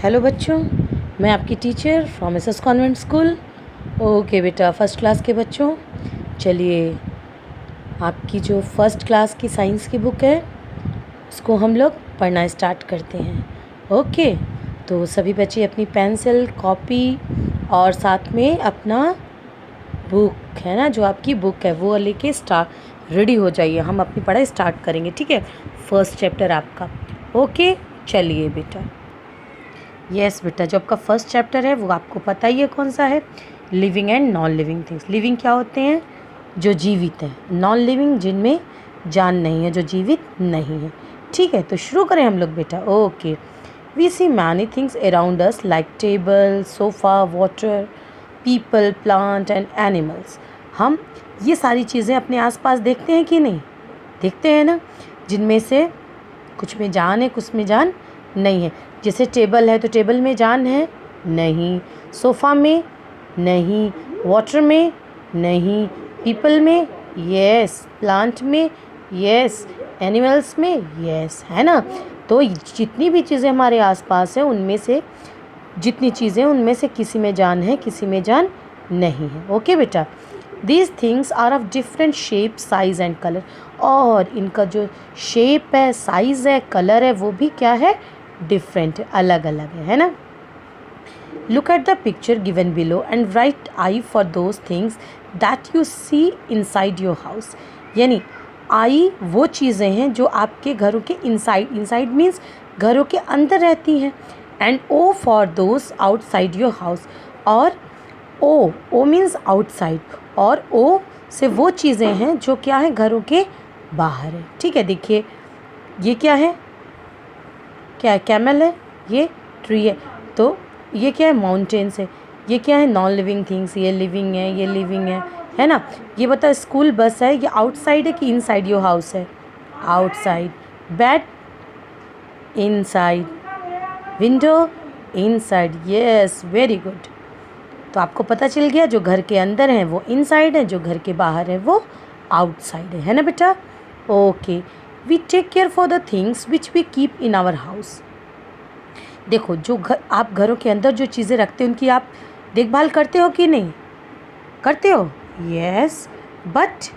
Hello बच्चों, मैं आपकी teacher from S S convent school. Okay बेटा, फर्स्ट क्लास के बच्चों, चलिए आपकी जो फर्स्ट क्लास की साइंस की बुक है उसको हम लोग पढ़ना स्टार्ट करते हैं। ओके, तो सभी बच्चे अपनी पेंसिल, कॉपी और साथ में अपना बुक है ना, जो आपकी बुक है वो लेके स्टार्ट रेडी हो जाइए। हम अपनी पढ़ाई स्टार्ट करेंगे, ठीक है। फर्स्ट चैप्टर आपका। ओके, चलिए बेटा। यस बेटा, जो आपका फर्स्ट चैप्टर है वो आपको पता ही है कौन सा है, living and non living things. Living क्या होते हैं? जो जीवित हैं। नॉन लिविंग जिनमें जान नहीं है, जो जीवित नहीं है। ठीक है, तो शुरू करें हम लोग बेटा। Okay, we see many things around us like table, sofa, water, people, plant and animals. हम ये सारी चीज़ें अपने आसपास देखते हैं कि नहीं? देखते हैं ना, जिनमें से कुछ में जान है, कुछ में जान नहीं है। जैसे टेबल है तो टेबल में जान है? नहीं। सोफ़ा में? नहीं। वाटर में? नहीं। पीपल में? यस। प्लांट में? यस। एनिमल्स में? यस, है ना। तो जितनी भी चीज़ें हमारे आसपास हैं उनमें से जितनी चीज़ें उनमें से किसी में जान है, किसी में जान नहीं है। ओके बेटा, these things are of different shape, size and colour. और इनका जो शेप है, साइज़ है, कलर है, वो भी क्या है? डिफरेंट है, अलग अलग है ना। Look at the picture given below and write I for those things that you see inside your house. यानी आई वो चीज़ें हैं जो आपके घरों के इनसाइड, इनसाइड मीन्स घरों के अंदर रहती हैं। And O for those outside your house. और ओ मीन्स आउटसाइड, और ओ से वो चीज़ें हैं जो क्या है, घरों के बाहर है। ठीक है, देखिए ये क्या है? क्या है? कैमल है। ये ट्री है। तो ये क्या है? माउंटेन्स है। ये क्या है? Non living things. ये लिविंग है, ये लिविंग है ना। ये बता, स्कूल बस है, ये आउटसाइड है कि इनसाइड योर हाउस है? Outside. Bed? Inside. Window? Inside. Yes, very good. तो आपको पता चल गया, जो घर के अंदर है वो इनसाइड है, जो घर के बाहर है वो आउटसाइड है ना बेटा। Okay, we take care for the things which we keep in our house. देखो, जो आप घरों के अंदर जो चीज़ें रखते हो उनकी आप देखभाल करते हो कि नहीं? करते हो? Yes, but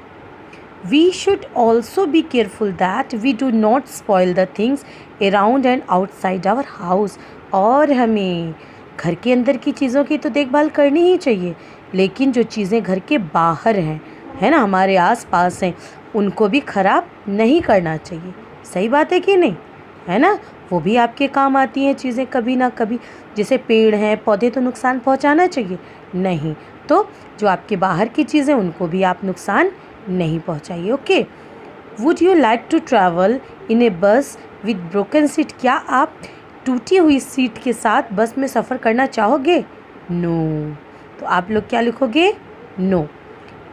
we should also be careful that we do not spoil the things around and outside our house. और हमें घर के अंदर की चीज़ों की तो देखभाल करनी ही चाहिए, लेकिन जो चीज़ें घर के बाहर हैं, है ना, हमारे आसपास हैं, उनको भी ख़राब नहीं करना चाहिए। सही बात है कि नहीं? है ना, वो भी आपके काम आती हैं चीज़ें कभी ना कभी। जैसे पेड़ हैं, पौधे, तो नुकसान पहुंचाना चाहिए नहीं। तो जो आपके बाहर की चीज़ें उनको भी आप नुकसान नहीं पहुंचाइए। Okay, would you like to travel in a bus with broken seat? क्या आप टूटी हुई सीट के साथ बस में सफ़र करना चाहोगे? नो। तो आप लोग क्या लिखोगे? No.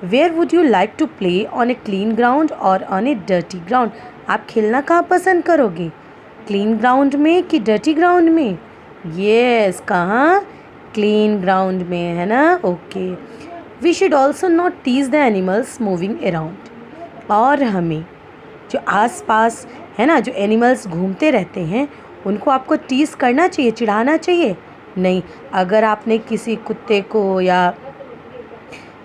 Where would you like to play, on a clean ground or on a dirty ground? आप खेलना कहाँ पसंद करोगे? क्लीन ग्राउंड में कि डर्टी ग्राउंड में? यस, कहाँ? क्लीन ग्राउंड में, है ना। Okay, we should also not tease the animals moving around. और हमें जो आसपास है ना, जो एनिमल्स घूमते रहते हैं उनको आपको टीज़ करना चाहिए, चिढ़ाना चाहिए नहीं। अगर आपने किसी कुत्ते को या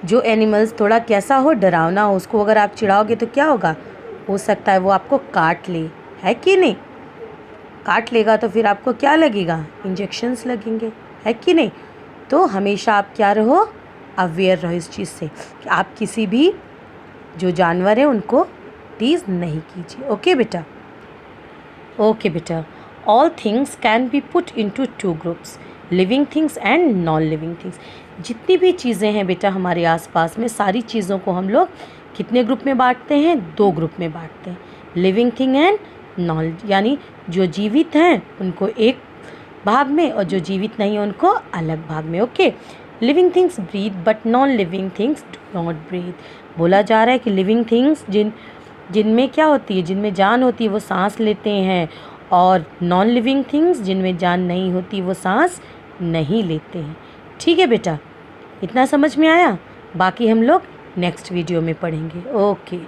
जो एनिमल्स थोड़ा कैसा हो, डरावना हो, उसको अगर आप चिढ़ाओगे तो क्या होगा? हो सकता है वो आपको काट ले, है कि नहीं? काट लेगा तो फिर आपको क्या लगेगा? इंजेक्शंस लगेंगे, है कि नहीं? तो हमेशा आप क्या रहो? अवेयर रहो इस चीज़ से कि आप किसी भी जो जानवर हैं उनको टीज़ नहीं कीजिए। ओके बेटा। ओके बेटा, all things can be put into two groups, living things and non living things. जितनी भी चीज़ें हैं बेटा हमारे आसपास में, सारी चीज़ों को हम लोग कितने ग्रुप में बांटते हैं? 2 ग्रुप में बांटते हैं, लिविंग थिंग एंड नॉन। यानी जो जीवित हैं उनको एक भाग में और जो जीवित नहीं है उनको अलग भाग में। Okay, living things breathe but non living things do not breathe. बोला जा रहा है कि लिविंग थिंग्स जिनमें क्या होती है, जिनमें जान होती है वो सांस लेते हैं, और नॉन लिविंग थिंग्स जिनमें जान नहीं होती वो सांस नहीं लेते हैं। ठीक है बेटा, इतना समझ में आया? बाकी हम लोग नेक्स्ट वीडियो में पढ़ेंगे। ओके।